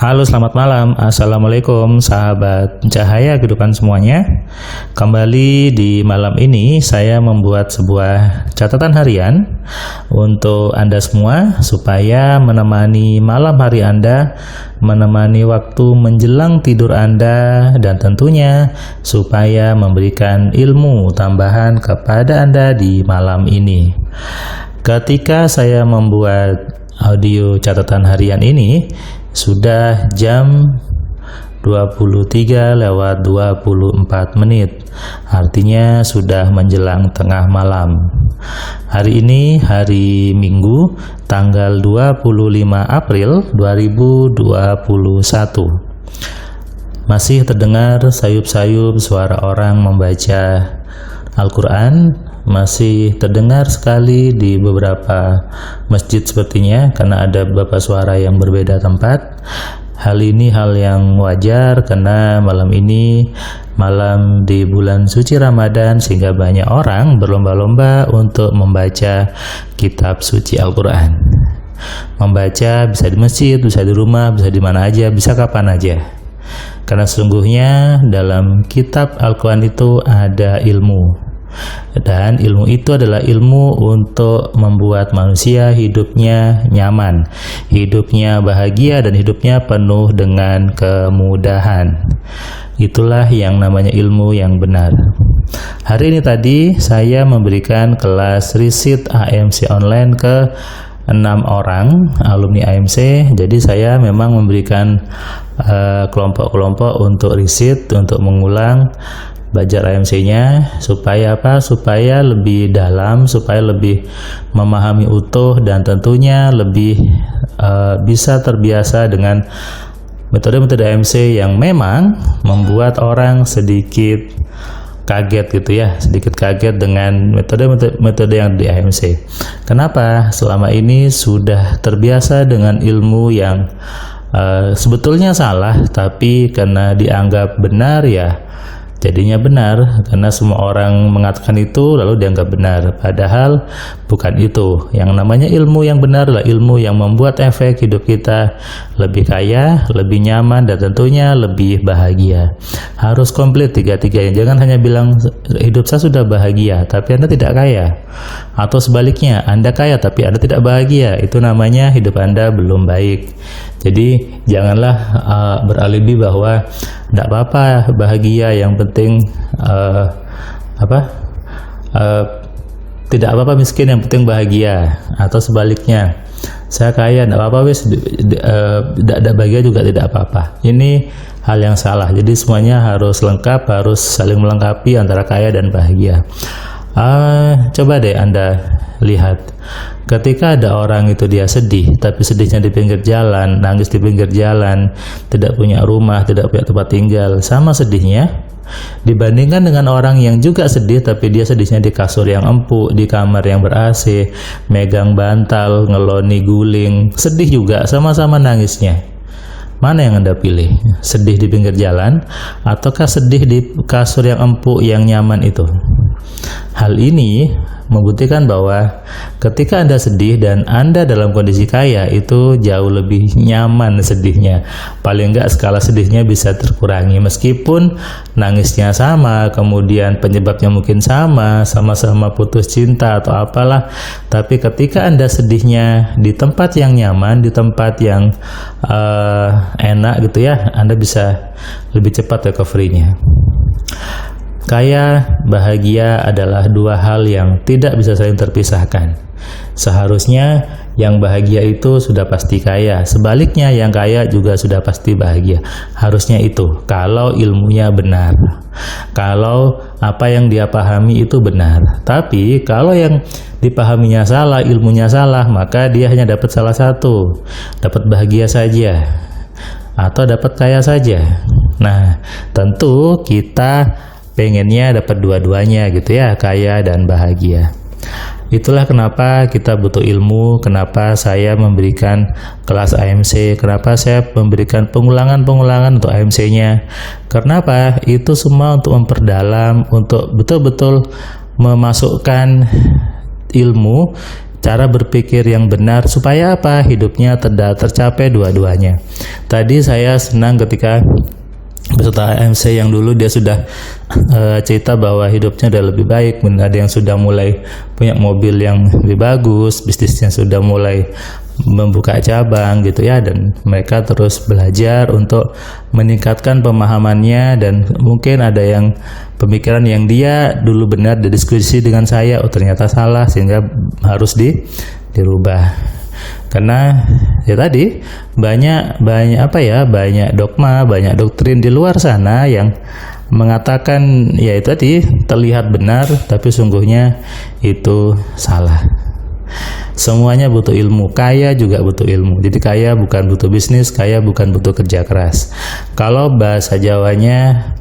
Halo, selamat malam. Assalamualaikum sahabat cahaya kehidupan semuanya. Kembali di malam ini saya membuat sebuah catatan harian untuk Anda semua supaya menemani malam hari Anda, menemani waktu menjelang tidur Anda, dan tentunya supaya memberikan ilmu tambahan kepada Anda di malam ini. Ketika saya membuat audio catatan harian ini, sudah jam 23:24, artinya sudah menjelang tengah malam. Hari ini hari Minggu, tanggal 25 April 2021. Masih terdengar sayup-sayup suara orang membaca Al-Quran, masih terdengar sekali di beberapa masjid sepertinya, karena ada beberapa suara yang berbeda tempat. Hal ini hal yang wajar karena malam ini malam di bulan suci Ramadan, sehingga banyak orang berlomba-lomba untuk membaca kitab suci Al-Quran. Membaca bisa di masjid, bisa di rumah, bisa di mana aja, bisa kapan aja. Karena sesungguhnya dalam kitab Al-Quran itu ada ilmu. Dan ilmu itu adalah ilmu untuk membuat manusia hidupnya nyaman, hidupnya bahagia, dan hidupnya penuh dengan kemudahan. Itulah yang namanya ilmu yang benar. Hari ini tadi saya memberikan kelas riset AMC online ke 6 orang alumni AMC. Jadi saya memang memberikan kelompok-kelompok untuk riset, untuk mengulang belajar AMC-nya, supaya apa? Supaya lebih dalam, supaya lebih memahami utuh, dan tentunya lebih bisa terbiasa dengan metode-metode AMC yang memang membuat orang sedikit kaget gitu ya, sedikit kaget dengan metode yang di AMC. Kenapa? Selama ini sudah terbiasa dengan ilmu yang sebetulnya salah, tapi karena dianggap benar ya jadinya benar, karena semua orang mengatakan itu lalu dianggap benar. Padahal bukan itu. Yang namanya ilmu yang benar adalah ilmu yang membuat efek hidup kita lebih kaya, lebih nyaman, dan tentunya lebih bahagia. Harus komplit tiga-tiganya. Jangan hanya bilang hidup saya sudah bahagia tapi Anda tidak kaya, atau sebaliknya Anda kaya tapi Anda tidak bahagia. Itu namanya hidup Anda belum baik. Jadi janganlah beralibi bahwa tidak apa-apa bahagia, yang penting tidak apa-apa miskin, yang penting bahagia. Atau sebaliknya, saya kaya tidak apa-apa, tidak bahagia juga tidak apa-apa. Ini hal yang salah. Jadi semuanya harus lengkap, harus saling melengkapi antara kaya dan bahagia. Coba deh Anda lihat, ketika ada orang itu dia sedih, tapi sedihnya di pinggir jalan, nangis di pinggir jalan, tidak punya rumah, tidak punya tempat tinggal, sama sedihnya dibandingkan dengan orang yang juga sedih tapi dia sedihnya di kasur yang empuk, di kamar yang ber-AC, megang bantal, ngeloni guling, sedih juga, sama-sama nangisnya. Mana yang Anda pilih? Sedih di pinggir jalan ataukah sedih di kasur yang empuk yang nyaman itu? Hal ini membuktikan bahwa ketika Anda sedih dan Anda dalam kondisi kaya, itu jauh lebih nyaman sedihnya. Paling enggak skala sedihnya bisa terkurangi, meskipun nangisnya sama, kemudian penyebabnya mungkin sama-sama putus cinta atau apalah. Tapi ketika Anda sedihnya di tempat yang nyaman, di tempat yang enak gitu ya, Anda bisa lebih cepat recovery-nya. Kaya, bahagia adalah dua hal yang tidak bisa saling terpisahkan. Seharusnya yang bahagia itu sudah pasti kaya, sebaliknya yang kaya juga sudah pasti bahagia. Harusnya itu, kalau ilmunya benar, kalau apa yang dia pahami itu benar. Tapi kalau yang dipahaminya salah, ilmunya salah, maka dia hanya dapat salah satu, dapat bahagia saja atau dapat kaya saja. Nah, tentu kita pengennya dapat dua-duanya gitu ya, kaya dan bahagia. Itulah kenapa kita butuh ilmu, kenapa saya memberikan kelas AMC, kenapa saya memberikan pengulangan-pengulangan untuk AMC-nya. Kenapa? Itu semua untuk memperdalam, untuk betul-betul memasukkan ilmu cara berpikir yang benar supaya apa? Hidupnya tercapai dua-duanya. Tadi saya senang ketika peserta AMC yang dulu dia sudah cerita bahwa hidupnya udah lebih baik, ada yang sudah mulai punya mobil yang lebih bagus, bisnisnya sudah mulai membuka cabang gitu ya, dan mereka terus belajar untuk meningkatkan pemahamannya, dan mungkin ada yang pemikiran yang dia dulu benar didiskusi dengan saya, oh ternyata salah, sehingga harus dirubah. Karena ya tadi banyak dogma, banyak doktrin di luar sana yang mengatakan ya itu tadi terlihat benar tapi sungguhnya itu salah. Semuanya butuh ilmu, kaya juga butuh ilmu. Jadi kaya bukan butuh bisnis, kaya bukan butuh kerja keras. Kalau bahasa Jawanya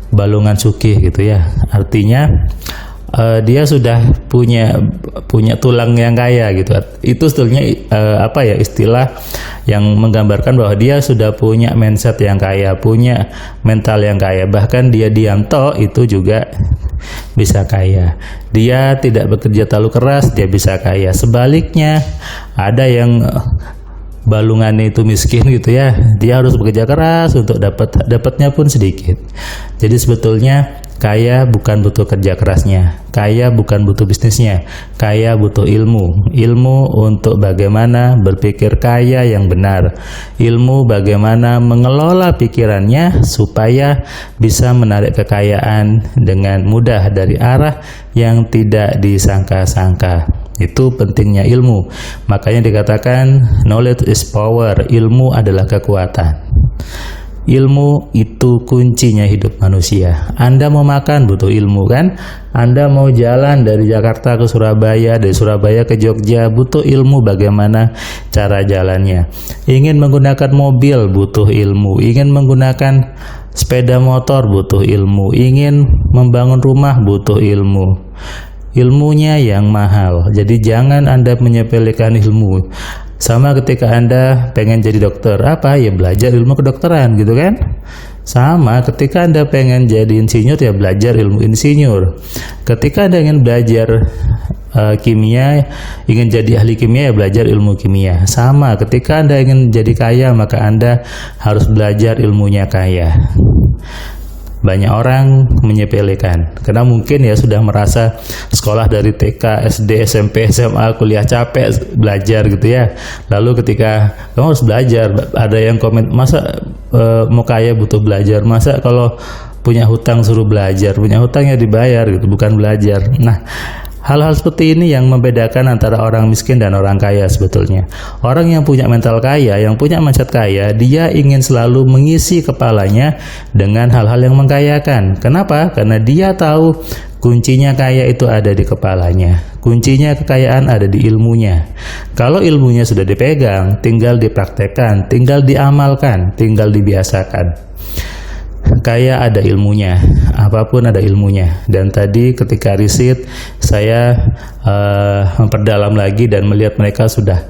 balungan sugih gitu ya, artinya dia sudah punya tulang yang kaya gitu. Itu sebetulnya istilah yang menggambarkan bahwa dia sudah punya mindset yang kaya, punya mental yang kaya. Bahkan dia diam itu juga bisa kaya. Dia tidak bekerja terlalu keras, dia bisa kaya. Sebaliknya ada yang balungannya itu miskin gitu ya, dia harus bekerja keras untuk dapatnya pun sedikit. Jadi sebetulnya kaya bukan butuh kerja kerasnya, kaya bukan butuh bisnisnya, kaya butuh ilmu untuk bagaimana berpikir kaya yang benar, ilmu bagaimana mengelola pikirannya supaya bisa menarik kekayaan dengan mudah dari arah yang tidak disangka-sangka. Itu pentingnya ilmu. Makanya dikatakan knowledge is power, ilmu adalah kekuatan. Ilmu itu kuncinya hidup manusia. Anda mau makan butuh ilmu kan? Anda mau jalan dari Jakarta ke Surabaya, dari Surabaya ke Jogja, butuh ilmu bagaimana cara jalannya. Ingin menggunakan mobil butuh ilmu, ingin menggunakan sepeda motor butuh ilmu, ingin membangun rumah butuh ilmu. Ilmunya yang mahal. Jadi jangan Anda menyepelekan ilmu. Sama ketika Anda pengen jadi dokter, ya belajar ilmu kedokteran gitu kan? Sama ketika Anda pengen jadi insinyur, ya belajar ilmu insinyur. Ketika Anda ingin belajar kimia, ingin jadi ahli kimia, ya belajar ilmu kimia. Sama ketika Anda ingin jadi kaya, maka Anda harus belajar ilmunya kaya. Banyak orang menyepelekan karena mungkin ya sudah merasa sekolah dari TK, SD, SMP, SMA, kuliah capek belajar gitu ya. Lalu ketika kamu harus belajar, ada yang komen, masa mau kaya butuh belajar, masa kalau punya hutang suruh belajar, punya hutang ya dibayar gitu, bukan belajar. Nah, hal-hal seperti ini yang membedakan antara orang miskin dan orang kaya sebetulnya. Orang yang punya mental kaya, yang punya mindset kaya, dia ingin selalu mengisi kepalanya dengan hal-hal yang mengkayakan. Kenapa? Karena dia tahu kuncinya kaya itu ada di kepalanya. Kuncinya kekayaan ada di ilmunya. Kalau ilmunya sudah dipegang, tinggal dipraktekkan, tinggal diamalkan, tinggal dibiasakan. Kaya ada ilmunya, apapun ada ilmunya. Dan tadi ketika riset saya memperdalam lagi dan melihat mereka sudah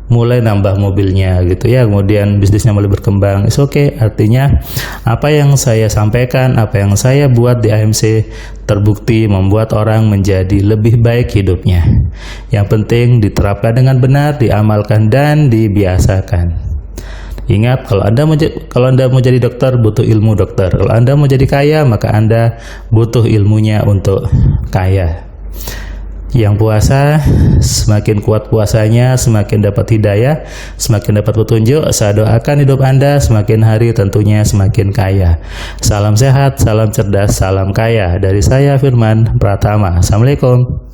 mulai nambah mobilnya gitu ya, kemudian bisnisnya mulai berkembang. It's okay, artinya apa yang saya sampaikan, apa yang saya buat di AMC terbukti membuat orang menjadi lebih baik hidupnya. Yang penting diterapkan dengan benar, diamalkan dan dibiasakan. Ingat, kalau Anda mau jadi dokter, butuh ilmu dokter. Kalau Anda mau jadi kaya, maka Anda butuh ilmunya untuk kaya. Yang puasa, semakin kuat puasanya, semakin dapat hidayah, semakin dapat petunjuk. Saya doakan hidup Anda semakin hari tentunya semakin kaya. Salam sehat, salam cerdas, salam kaya. Dari saya Firman Pratama. Assalamualaikum.